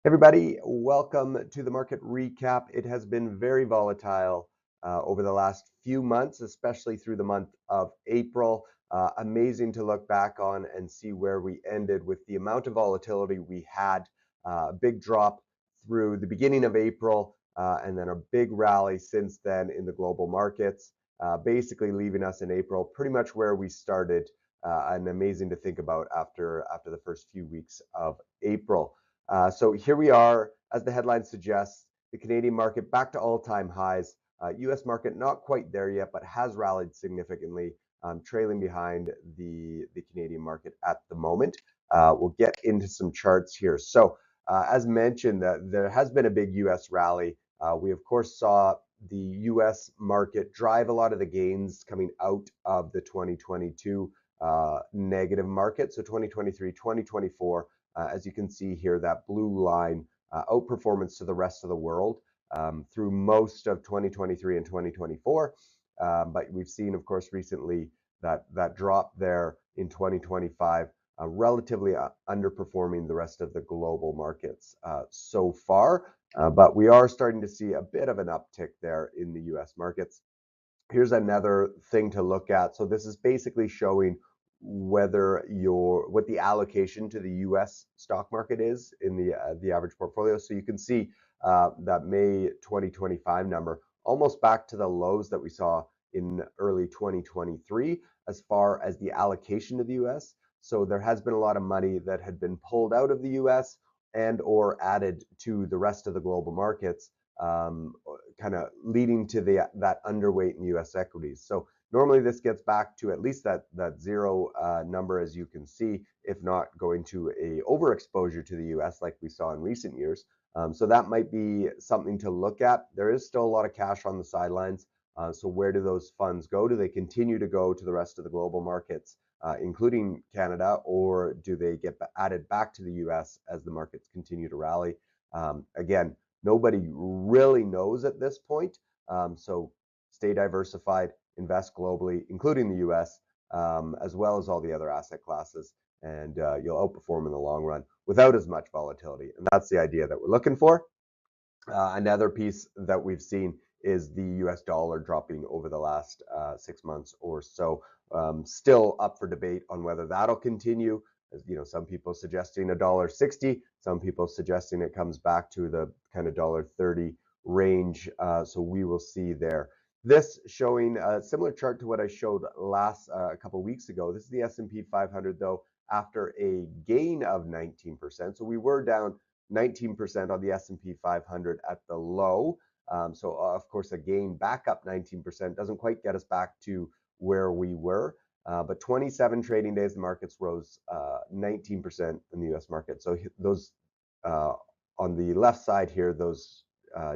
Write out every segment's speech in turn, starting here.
Everybody, welcome to the market recap. It has been very volatile over the last few months, especially through the month of April. Amazing to look back on and see where we ended with the amount of volatility we had. A big drop through the beginning of April, and then a big rally since then in the global markets, basically leaving us in April pretty much where we started. And amazing to think about after the first few weeks of April. So here we are, as the headline suggests, the Canadian market back to all-time highs. U.S. market not quite there yet, but has rallied significantly, trailing behind the Canadian market at the moment. We'll get into some charts here. So as mentioned, there has been a big U.S. rally. We, of course, saw the U.S. market drive a lot of the gains coming out of the 2022 negative market. So 2023, 2024, as you can see here, that blue line outperformance to the rest of the world through most of 2023 and 2024. But we've seen, of course, recently that drop there in 2025, relatively underperforming the rest of the global markets so far. But we are starting to see a bit of an uptick there in the US markets. Here's another thing to look at. So this is basically showing what the allocation to the U.S. stock market is in the average portfolio. So you can see that May 2025 number almost back to the lows that we saw in early 2023 as far as the allocation to the U.S. So there has been a lot of money that had been pulled out of the U.S. and or added to the rest of the global markets, kind of leading to that underweight in U.S. equities. So normally this gets back to at least that zero number, as you can see, if not going to a overexposure to the U.S. like we saw in recent years. So that might be something to look at. There is still a lot of cash on the sidelines. So where do those funds go? Do they continue to go to the rest of the global markets, including Canada, or do they get added back to the U.S. as the markets continue to rally? Again, nobody really knows at this point. So stay diversified, invest globally, including the US, as well as all the other asset classes, and you'll outperform in the long run without as much volatility. And that's the idea that we're looking for. Another piece that we've seen is the US dollar dropping over the last 6 months or so. Still up for debate on whether that'll continue. Some people suggesting $1.60, some people suggesting it comes back to the kind of $1.30 range. So we will see there. This showing a similar chart to what I showed a couple weeks ago. This is the S&P 500, though, after a gain of 19%. So we were down 19% on the S&P 500 at the low. So of course, a gain back up 19% doesn't quite get us back to where we were. But 27 trading days, the markets rose 19% in the U.S. market. So those on the left side here, those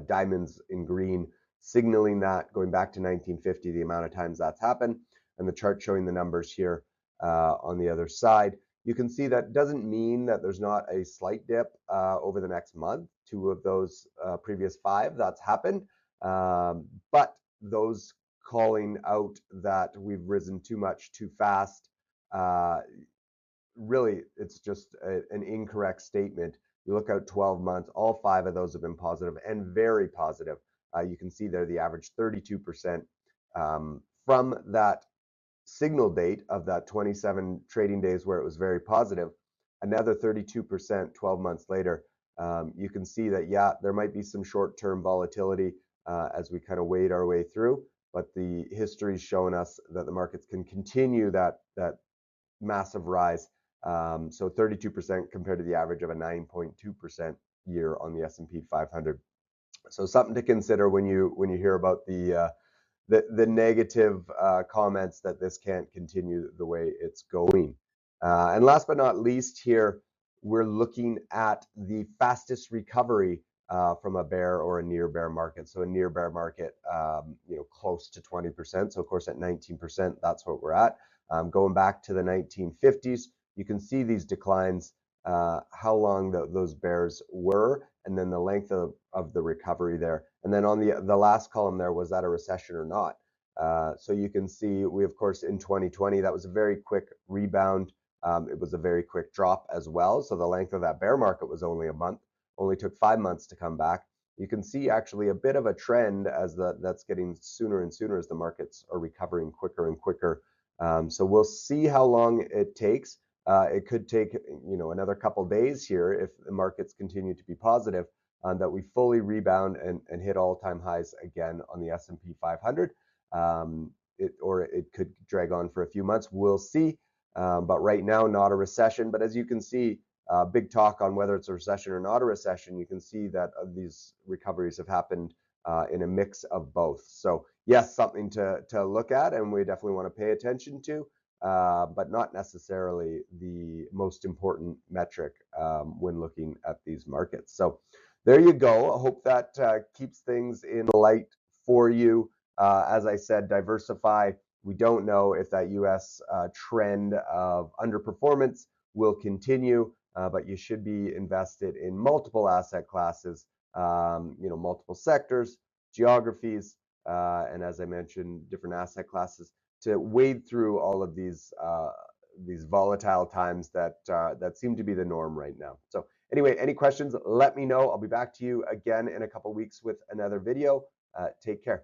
diamonds in green, signaling that going back to 1950, the amount of times that's happened, and the chart showing the numbers here on the other side. You can see that doesn't mean that there's not a slight dip over the next month. 2 of those previous 5 that's happened, but those calling out that we've risen too much too fast, really it's just an incorrect statement. You look out 12 months, all 5 of those have been positive and very positive. You can see there the average 32% from that signal date of that 27 trading days where it was very positive, another 32% 12 months later. You can see that, yeah, there might be some short-term volatility as we kind of wade our way through, but the history's shown us that the markets can continue that massive rise. So 32% compared to the average of a 9.2% year on the S&P 500. So something to consider when you hear about the negative comments that this can't continue the way it's going. And last but not least here, we're looking at the fastest recovery from a bear or a near bear market. So a near bear market, close to 20%. So of course at 19%, that's what we're at. Going back to the 1950s, you can see these declines, how long those bears were, and then the length of the recovery there. And then on the last column there, was that a recession or not? So you can see we, of course, in 2020, that was a very quick rebound. It was a very quick drop as well. So the length of that bear market was only a month. only took 5 months to come back. You can see actually a bit of a trend as that's getting sooner and sooner as the markets are recovering quicker and quicker. So we'll see how long it takes. It could take another couple days here if the markets continue to be positive, that we fully rebound and hit all-time highs again on the S&P 500. Or it could drag on for a few months. We'll see. But right now, not a recession. But as you can see, big talk on whether it's a recession or not a recession. You can see that these recoveries have happened in a mix of both. So yes, something to look at, and we definitely want to pay attention to, but not necessarily the most important metric when looking at these markets. So there you go. I hope that keeps things in light for you. As I said, diversify. We don't know if that U.S. Trend of underperformance will continue, but you should be invested in multiple asset classes, multiple sectors, geographies, and as I mentioned, different asset classes to wade through all of these volatile times that seem to be the norm right now. So anyway, any questions, let me know. I'll be back to you again in a couple weeks with another video. Take care.